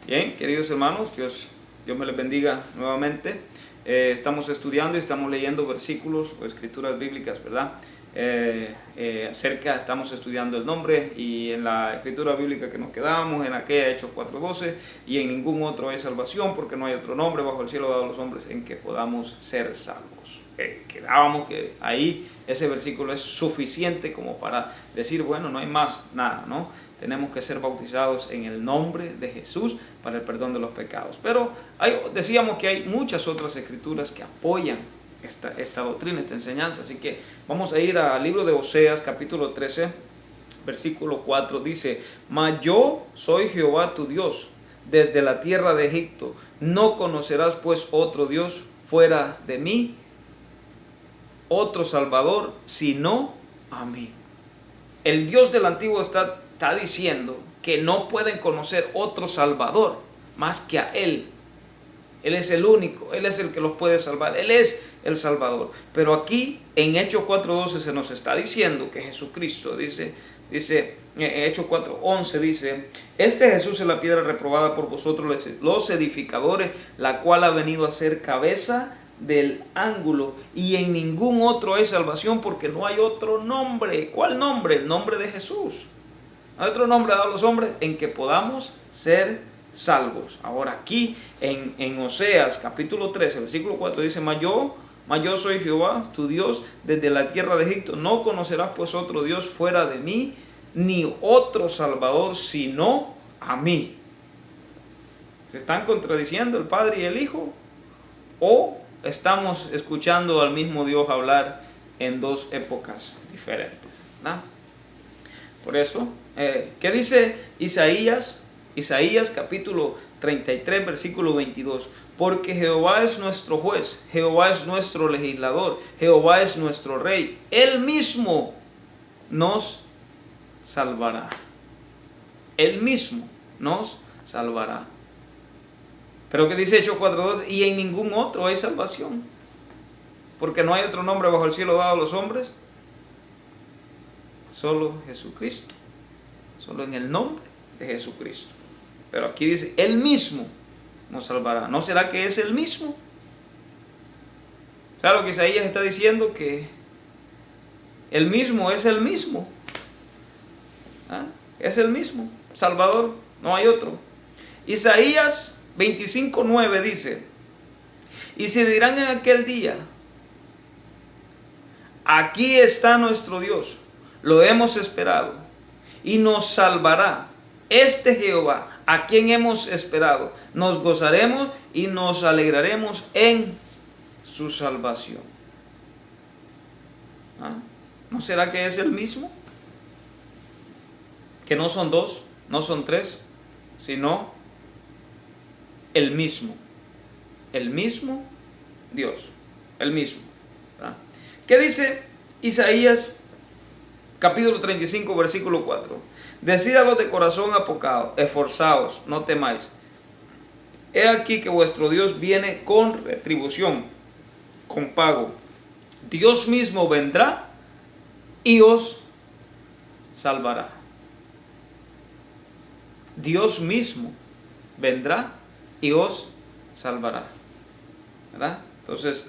Bien, queridos hermanos, Dios me les bendiga nuevamente. Estamos estudiando y estamos leyendo versículos o escrituras bíblicas, ¿verdad? Estamos estudiando el nombre, y en la escritura bíblica que nos quedábamos, en aquella Hechos 4:12, y en ningún otro hay salvación, porque no hay otro nombre bajo el cielo dado a los hombres en que podamos ser salvos. Quedábamos que ahí ese versículo es suficiente como para decir, bueno, no hay más nada, ¿no? Tenemos que ser bautizados en el nombre de Jesús para el perdón de los pecados. Pero decíamos que hay muchas otras escrituras que apoyan esta doctrina, esta enseñanza. Así que vamos a ir al libro de Oseas, capítulo 13, versículo 4. Dice: Mas yo soy Jehová tu Dios, desde la tierra de Egipto. No conocerás pues otro Dios fuera de mí, otro Salvador, sino a mí. El Dios del Antiguo está diciendo que no pueden conocer otro Salvador más que a Él. Él es el único, Él es el que los puede salvar, Él es el Salvador. Pero aquí en Hechos 4:12 se nos está diciendo que Jesucristo, dice Hechos 4:11 dice: Este Jesús es la piedra reprobada por vosotros los edificadores, la cual ha venido a ser cabeza del ángulo, y en ningún otro hay salvación, porque no hay otro nombre. ¿Cuál nombre? El nombre de Jesús. Hay otro nombre dado a los hombres en que podamos ser salvos. Ahora aquí en Oseas capítulo 13 versículo 4 dice: Mas yo soy Jehová tu Dios, desde la tierra de Egipto. No conocerás pues otro Dios fuera de mí, ni otro Salvador sino a mí. ¿Se están contradiciendo el Padre y el Hijo? ¿O estamos escuchando al mismo Dios hablar en dos épocas diferentes, ¿no? Por eso, ¿qué dice Isaías? Isaías capítulo 33 versículo 22. Porque Jehová es nuestro juez, Jehová es nuestro legislador, Jehová es nuestro rey. Él mismo nos salvará. Él mismo nos salvará. Pero ¿qué dice Hechos 4:2? Y en ningún otro hay salvación, porque no hay otro nombre bajo el cielo dado a los hombres, solo Jesucristo, solo en el nombre de Jesucristo. Pero aquí dice: Él mismo nos salvará. ¿No será que es el mismo? ¿Sabe lo que Isaías está diciendo? Que el mismo es el mismo. Es el mismo Salvador, no hay otro. Isaías 25:9 dice: Y se dirán en aquel día: Aquí está nuestro Dios, lo hemos esperado, y nos salvará. Este Jehová, a quien hemos esperado, nos gozaremos y nos alegraremos en su salvación. ¿No será que es el mismo? Que no son dos, no son tres, sino el mismo Dios, el mismo. ¿Verdad? ¿Qué dice Isaías capítulo 35 versículo 4? Decídalos de corazón apocado, esforzaos, no temáis. He aquí que vuestro Dios viene con retribución, con pago. Dios mismo vendrá y os salvará. Dios mismo vendrá y os salvará. ¿Verdad? Entonces,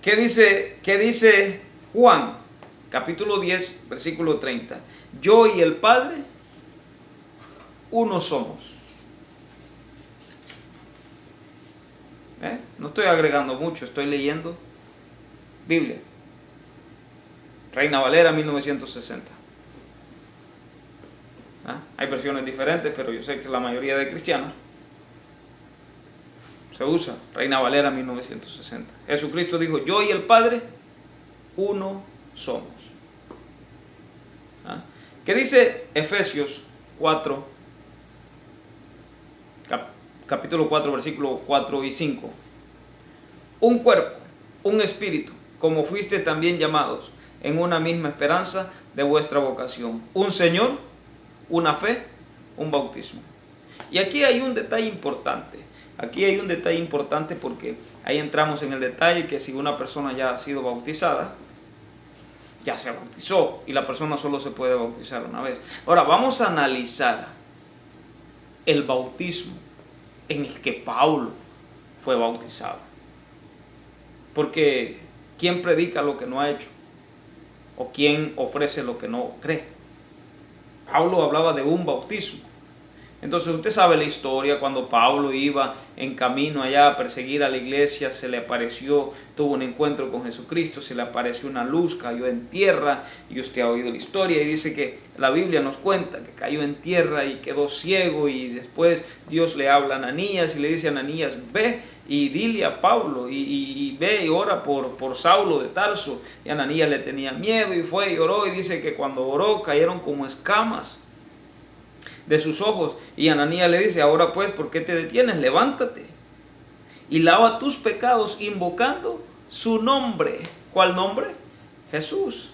¿qué dice Juan? Capítulo 10, versículo 30. Yo y el Padre, uno somos. No estoy agregando mucho, estoy leyendo Biblia. Reina Valera 1960. Hay versiones diferentes, pero yo sé que la mayoría de cristianos se usa Reina Valera 1960. Jesucristo dijo: yo y el Padre, uno somos. ¿Qué dice Efesios 4, capítulo 4, versículo 4 y 5? Un cuerpo, un espíritu, como fuiste también llamados, en una misma esperanza de vuestra vocación. Un Señor, una fe, un bautismo. Y aquí hay un detalle importante. Porque ahí entramos en el detalle que si una persona ya ha sido bautizada, ya se bautizó, y la persona solo se puede bautizar una vez. Ahora vamos a analizar el bautismo en el que Pablo fue bautizado. Porque ¿quién predica lo que no ha hecho? ¿O quién ofrece lo que no cree? Pablo hablaba de un bautismo. Entonces usted sabe la historia, cuando Pablo iba en camino allá a perseguir a la iglesia, se le apareció, tuvo un encuentro con Jesucristo, se le apareció una luz, cayó en tierra, y usted ha oído la historia, y dice que la Biblia nos cuenta que cayó en tierra y quedó ciego, y después Dios le habla a Ananías y le dice a Ananías, ve y dile a Pablo, y ve y ora por Saulo de Tarso. Y Ananías le tenía miedo y fue y oró, y dice que cuando oró cayeron como escamas de sus ojos, y Ananías le dice, ahora pues, ¿por qué te detienes? Levántate y lava tus pecados invocando su nombre. ¿Cuál nombre? Jesús.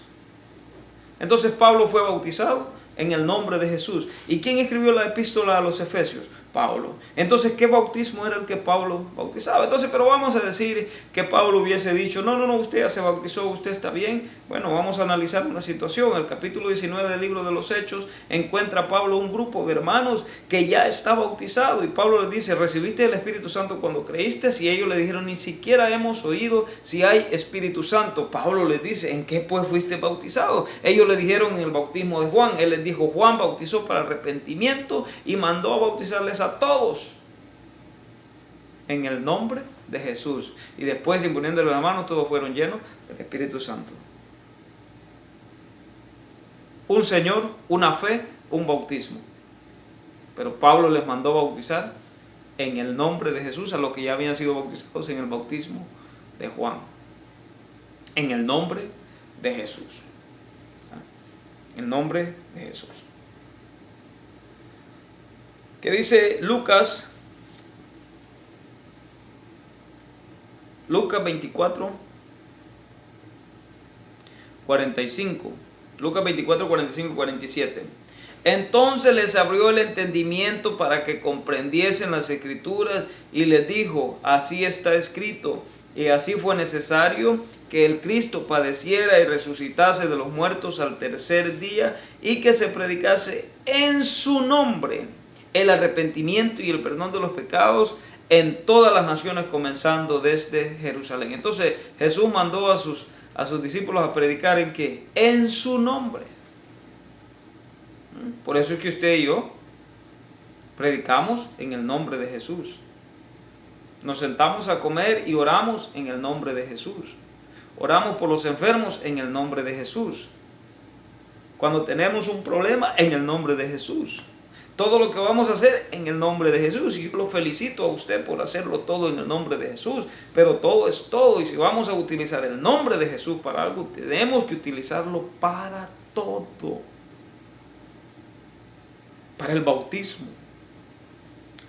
Entonces Pablo fue bautizado en el nombre de Jesús. ¿Y quién escribió la epístola a los Efesios? Pablo. Entonces, ¿qué bautismo era el que Pablo bautizaba? Entonces, pero vamos a decir que Pablo hubiese dicho, no, usted ya se bautizó, usted está bien. Bueno, vamos a analizar una situación. En el capítulo 19 del libro de los Hechos, encuentra Pablo un grupo de hermanos que ya está bautizado. Y Pablo les dice, ¿recibiste el Espíritu Santo cuando creíste? Y ellos le dijeron, ni siquiera hemos oído si hay Espíritu Santo. Pablo les dice, ¿en qué pues fuiste bautizado? Ellos le dijeron, en el bautismo de Juan. Él les dijo, Juan bautizó para arrepentimiento y mandó a bautizarles a todos en el nombre de Jesús. Y después, imponiéndole las manos, todos fueron llenos del Espíritu Santo. Un Señor, una fe, un bautismo. Pero Pablo les mandó bautizar en el nombre de Jesús a los que ya habían sido bautizados en el bautismo de Juan. En el nombre de Jesús. En el nombre de Jesús. ¿Qué dice Lucas? Lucas 24, 45. Lucas 24, 45 y 47. Entonces les abrió el entendimiento para que comprendiesen las Escrituras y les dijo, así está escrito, y así fue necesario que el Cristo padeciera y resucitase de los muertos al tercer día, y que se predicase en su nombre el arrepentimiento y el perdón de los pecados en todas las naciones, comenzando desde Jerusalén. Entonces Jesús mandó a sus discípulos a predicar en ¿qué? En su nombre. Por eso es que usted y yo predicamos en el nombre de Jesús. Nos sentamos a comer y oramos en el nombre de Jesús. Oramos por los enfermos en el nombre de Jesús. Cuando tenemos un problema, en el nombre de Jesús. Todo lo que vamos a hacer en el nombre de Jesús. Y yo lo felicito a usted por hacerlo todo en el nombre de Jesús. Pero todo es todo. Y si vamos a utilizar el nombre de Jesús para algo, tenemos que utilizarlo para todo. Para el bautismo.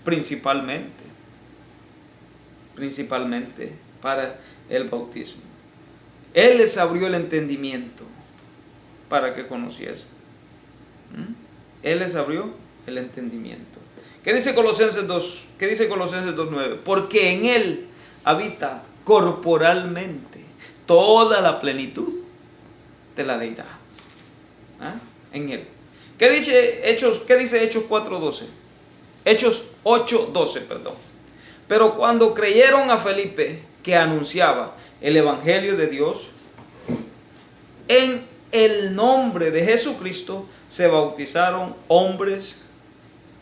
Principalmente para el bautismo. Él les abrió el entendimiento para que conociesen. Él les abrió el entendimiento. ¿Qué dice Colosenses 2? ¿Qué dice Colosenses 2:9? Porque en Él habita corporalmente toda la plenitud de la deidad. En Él. ¿Qué dice Hechos 4:12? Hechos 8:12, perdón. Pero cuando creyeron a Felipe, que anunciaba el Evangelio de Dios, en el nombre de Jesucristo se bautizaron hombres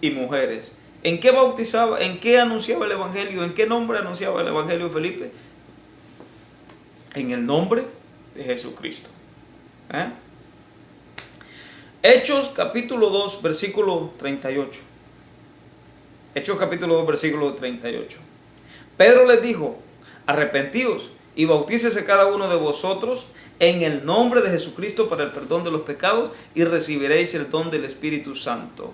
y mujeres. ¿En qué bautizaba? ¿En qué anunciaba el Evangelio? ¿En qué nombre anunciaba el Evangelio Felipe? En el nombre de Jesucristo. Hechos capítulo 2, versículo 38. Hechos capítulo 2, versículo 38. Pedro les dijo, arrepentíos y bautícese cada uno de vosotros en el nombre de Jesucristo para el perdón de los pecados, y recibiréis el don del Espíritu Santo.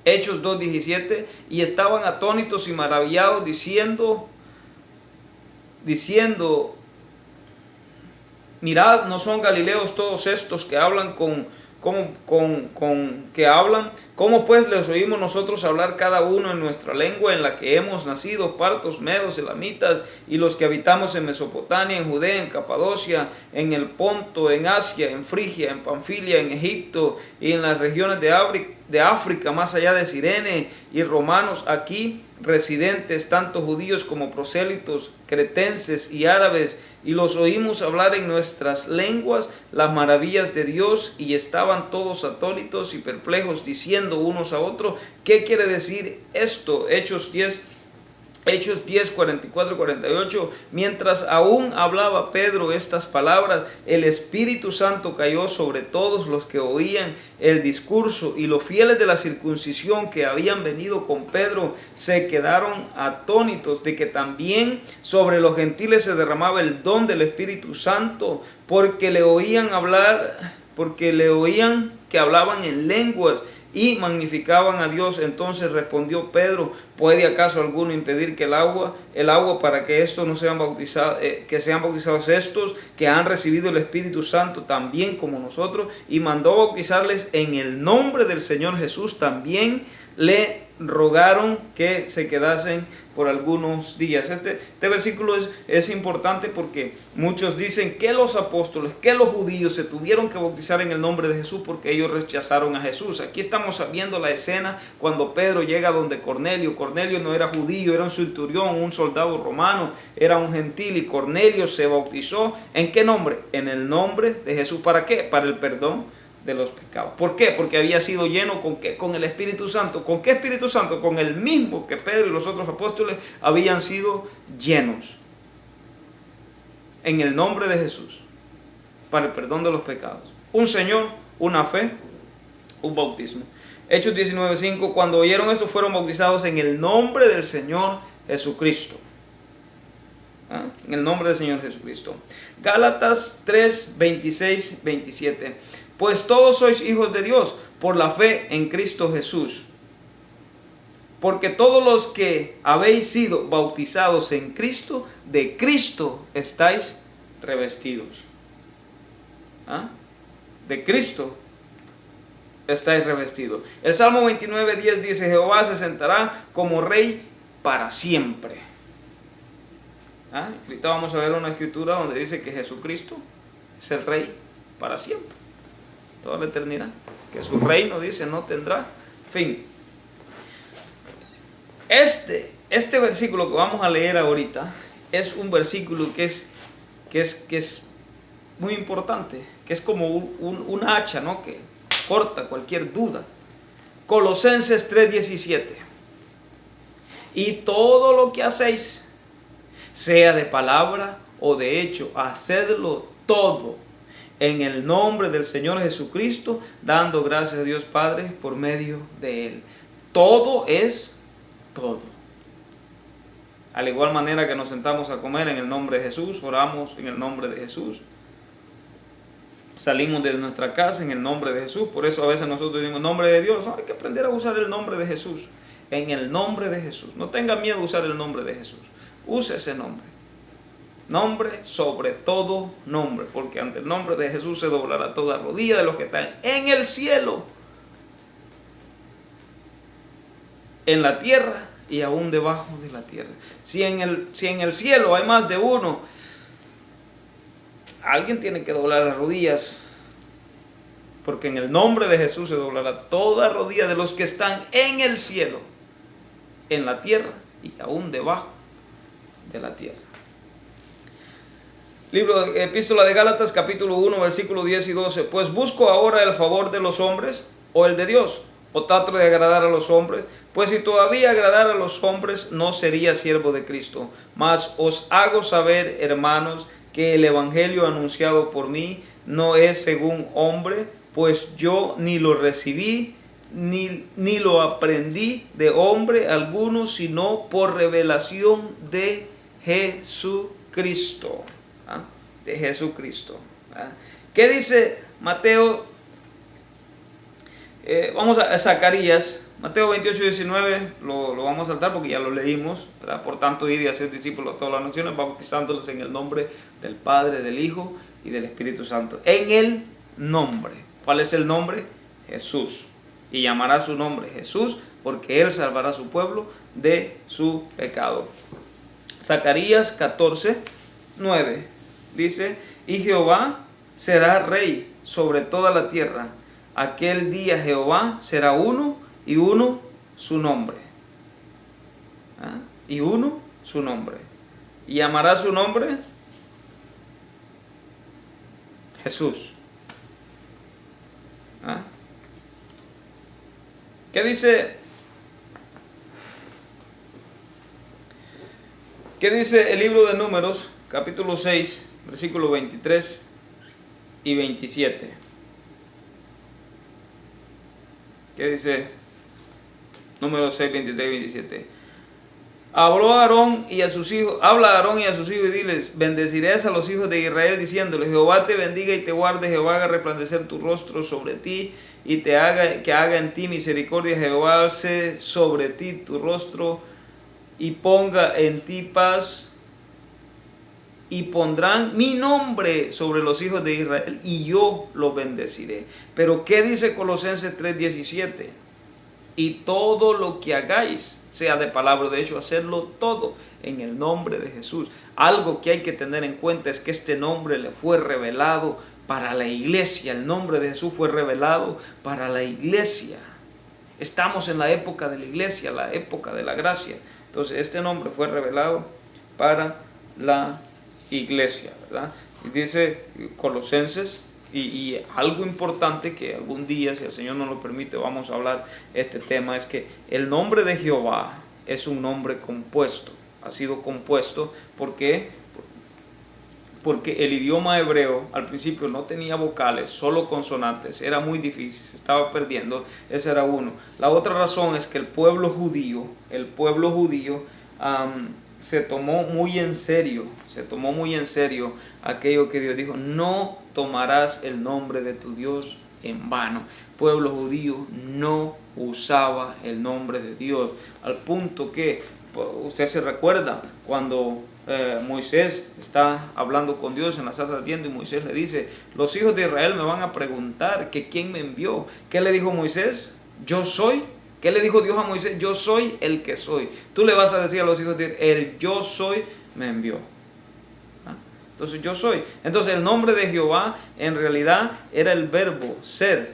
Hechos 2:17. Y estaban atónitos y maravillados diciendo, mirad, ¿no son galileos todos estos que hablan con ¿Cómo pues les oímos nosotros hablar cada uno en nuestra lengua en la que hemos nacido, partos, medos, elamitas, y los que habitamos en Mesopotamia, en Judea, en Capadocia, en el Ponto, en Asia, en Frigia, en Panfilia, en Egipto y en las regiones de África, más allá de Cirene, y romanos aquí residentes, tanto judíos como prosélitos, cretenses y árabes, y los oímos hablar en nuestras lenguas las maravillas de Dios, y estaban todos atónitos y perplejos, diciendo unos a otros, ¿qué quiere decir esto? Hechos 10, 44 y 48, mientras aún hablaba Pedro estas palabras, el Espíritu Santo cayó sobre todos los que oían el discurso, y los fieles de la circuncisión que habían venido con Pedro se quedaron atónitos de que también sobre los gentiles se derramaba el don del Espíritu Santo, porque le oían que hablaban en lenguas y magnificaban a Dios. Entonces respondió Pedro, ¿puede acaso alguno impedir que el agua para que estos no sean bautizados, que sean bautizados estos que han recibido el Espíritu Santo también como nosotros? Y mandó bautizarles en el nombre del Señor Jesús. También le rogaron que se quedasen por algunos días. Este versículo es importante porque muchos dicen que los apóstoles, que los judíos se tuvieron que bautizar en el nombre de Jesús porque ellos rechazaron a Jesús. Aquí estamos viendo la escena cuando Pedro llega donde Cornelio. Cornelio no era judío, era un centurión, un soldado romano, era un gentil, y Cornelio se bautizó. ¿En qué nombre? En el nombre de Jesús. ¿Para qué? Para el perdón de los pecados. ¿Por qué? Porque había sido lleno ¿con qué? Con el Espíritu Santo. ¿Con qué Espíritu Santo? Con el mismo que Pedro y los otros apóstoles habían sido llenos. En el nombre de Jesús. Para el perdón de los pecados. Un Señor, una fe, un bautismo. Hechos 19:5, cuando oyeron esto fueron bautizados en el nombre del Señor Jesucristo. En el nombre del Señor Jesucristo. Gálatas 3, 26, 27. Pues todos sois hijos de Dios por la fe en Cristo Jesús. Porque todos los que habéis sido bautizados en Cristo, de Cristo estáis revestidos. De Cristo estáis revestidos. El Salmo 29:10 dice, Jehová se sentará como rey para siempre. Ahorita vamos a ver una escritura donde dice que Jesucristo es el rey para siempre, toda la eternidad, que su reino, dice, no tendrá fin. Este versículo que vamos a leer ahorita es un versículo que es muy importante, que es como una hacha, ¿no? Que corta cualquier duda. Colosenses 3:17. Y todo lo que hacéis, sea de palabra o de hecho, hacedlo todo en el nombre del Señor Jesucristo, dando gracias a Dios Padre por medio de Él. Todo es todo. A la igual manera que nos sentamos a comer en el nombre de Jesús, oramos en el nombre de Jesús, salimos de nuestra casa en el nombre de Jesús. Por eso a veces nosotros decimos en nombre de Dios. Hay que aprender a usar el nombre de Jesús. En el nombre de Jesús. No tenga miedo de usar el nombre de Jesús. Use ese nombre. Nombre sobre todo nombre. Porque ante el nombre de Jesús se doblará toda rodilla de los que están en el cielo, en la tierra y aún debajo de la tierra. Si en el cielo hay más de uno, alguien tiene que doblar las rodillas, porque en el nombre de Jesús se doblará toda rodilla de los que están en el cielo, en la tierra y aún debajo de la tierra. Epístola de Gálatas, capítulo 1, versículos 10 y 12. Pues busco ahora el favor de los hombres o el de Dios, o trato de agradar a los hombres. Pues si todavía agradara a los hombres, no sería siervo de Cristo. Mas os hago saber, hermanos, que el evangelio anunciado por mí no es según hombre, pues yo ni lo recibí ni lo aprendí de hombre alguno, sino por revelación de Jesucristo. De Jesucristo. ¿Qué dice Mateo? Vamos a Zacarías, Mateo 28, 19, lo vamos a saltar porque ya lo leímos, ¿verdad? Por tanto, id y hacer discípulos a todas las naciones, bautizándolos en el nombre del Padre, del Hijo y del Espíritu Santo. En el nombre. ¿Cuál es el nombre? Jesús. y llamará su nombre Jesús, porque Él salvará a su pueblo de su pecado. Zacarías 14:9 dice: y Jehová será rey sobre toda la tierra. Aquel día Jehová será uno, y uno su nombre. Y uno su nombre. Y llamará su nombre Jesús. ¿Qué dice? ¿Qué dice el libro de Números, capítulo 6, versículos 23 y 27? ¿Qué dice? Números 6, 23 y 27. Habló a Aarón y a sus hijos, habla a Aarón y a sus hijos y diles: bendecirás a los hijos de Israel diciéndoles: Jehová te bendiga y te guarde, Jehová haga resplandecer tu rostro sobre ti y te haga en ti misericordia, Jehová alce sobre ti tu rostro y ponga en ti paz, y pondrán mi nombre sobre los hijos de Israel y yo los bendeciré. Pero ¿qué dice Colosenses 3:17? Y todo lo que hagáis, sea de palabra o de hecho, hacerlo todo en el nombre de Jesús. Algo que hay que tener en cuenta es que este nombre le fue revelado para la iglesia. El nombre de Jesús fue revelado para la iglesia. Estamos en la época de la iglesia, la época de la gracia. Entonces este nombre fue revelado para la iglesia, ¿verdad? Y dice Colosenses, y algo importante que algún día, si el Señor nos lo permite, vamos a hablar este tema, es que el nombre de Jehová es un nombre compuesto. Ha sido compuesto porque el idioma hebreo al principio no tenía vocales, solo consonantes, era muy difícil, se estaba perdiendo. Ese era uno. La otra razón es que el pueblo judío se tomó muy en serio aquello que Dios dijo: no tomarás el nombre de tu Dios en vano. El pueblo judío no usaba el nombre de Dios, al punto que usted se recuerda cuando Moisés está hablando con Dios en la zarza ardiendo, y Moisés le dice: los hijos de Israel me van a preguntar que quién me envió. ¿Qué le dijo Moisés? Yo soy. ¿Qué le dijo Dios a Moisés? Yo soy el que soy. Tú le vas a decir a los hijos de Israel: el yo soy me envió. Entonces yo soy. Entonces el nombre de Jehová en realidad era el verbo ser.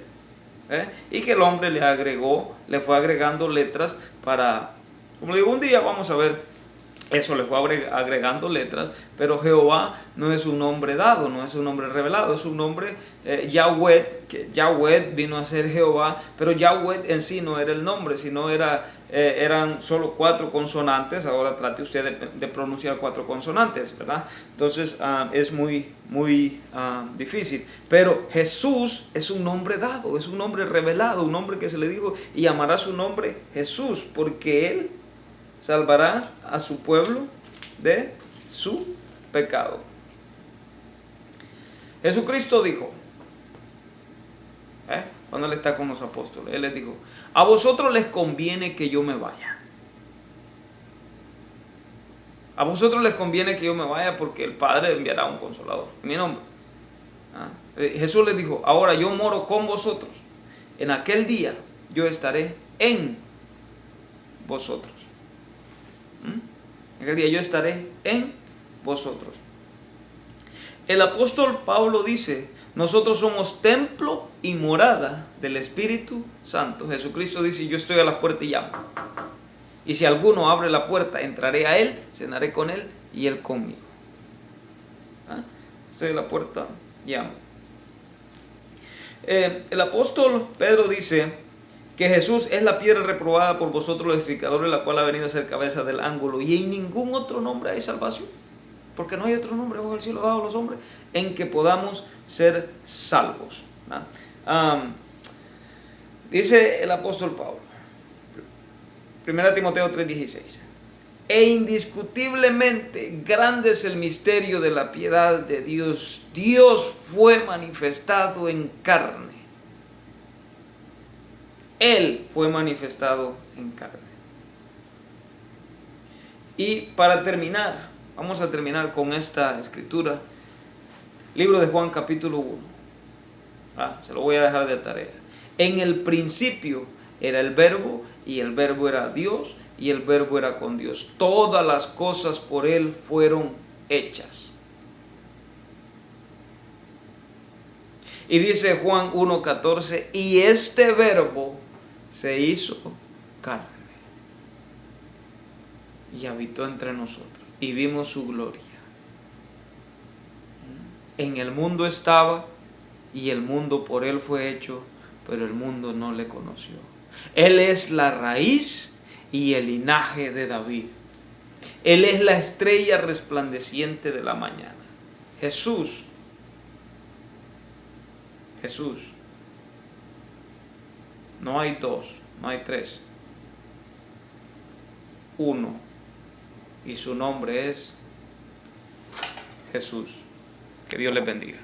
Y que el hombre le fue agregando letras para, como le digo, un día vamos a ver. Eso le fue agregando letras, pero Jehová no es un nombre dado, no es un nombre revelado, es un nombre Yahweh, que Yahweh vino a ser Jehová, pero Yahweh en sí no era el nombre, sino eran solo 4 consonantes. Ahora trate usted de pronunciar 4 consonantes, ¿verdad? Entonces es muy difícil. Pero Jesús es un nombre dado, es un nombre revelado, un nombre que se le dijo: y llamará su nombre Jesús, porque Él salvará a su pueblo de su pecado. Jesucristo dijo, cuando Él está con los apóstoles, Él les dijo: a vosotros les conviene que yo me vaya. A vosotros les conviene que yo me vaya, porque el Padre enviará un consolador en mi nombre. Jesús les dijo: ahora yo moro con vosotros. En aquel día yo estaré en vosotros. Aquel día yo estaré en vosotros. El apóstol Pablo dice: nosotros somos templo y morada del Espíritu Santo. Jesucristo dice: yo estoy a la puerta y llamo. Y si alguno abre la puerta, entraré a él, cenaré con él y él conmigo. Estoy a la puerta y llamo. El apóstol Pedro dice que Jesús es la piedra reprobada por vosotros los edificadores, la cual ha venido a ser cabeza del ángulo, y en ningún otro nombre hay salvación, porque no hay otro nombre bajo el cielo dado a los hombres en que podamos ser salvos. Dice el apóstol Pablo, 1 Timoteo 3:16: e indiscutiblemente grande es el misterio de la piedad de Dios. Dios fue manifestado en carne. Él fue manifestado en carne. Y para terminar, vamos a terminar con esta escritura. Libro de Juan capítulo 1. Se lo voy a dejar de tarea. En el principio era el Verbo, y el Verbo era Dios, y el Verbo era con Dios. Todas las cosas por Él fueron hechas. Y dice Juan 1:14, y este Verbo se hizo carne y habitó entre nosotros, y vimos su gloria. En el mundo estaba, y el mundo por Él fue hecho, pero el mundo no le conoció. Él es la raíz y el linaje de David. Él es la estrella resplandeciente de la mañana. Jesús. No hay dos, no hay tres. Uno. Y su nombre es Jesús. Que Dios les bendiga.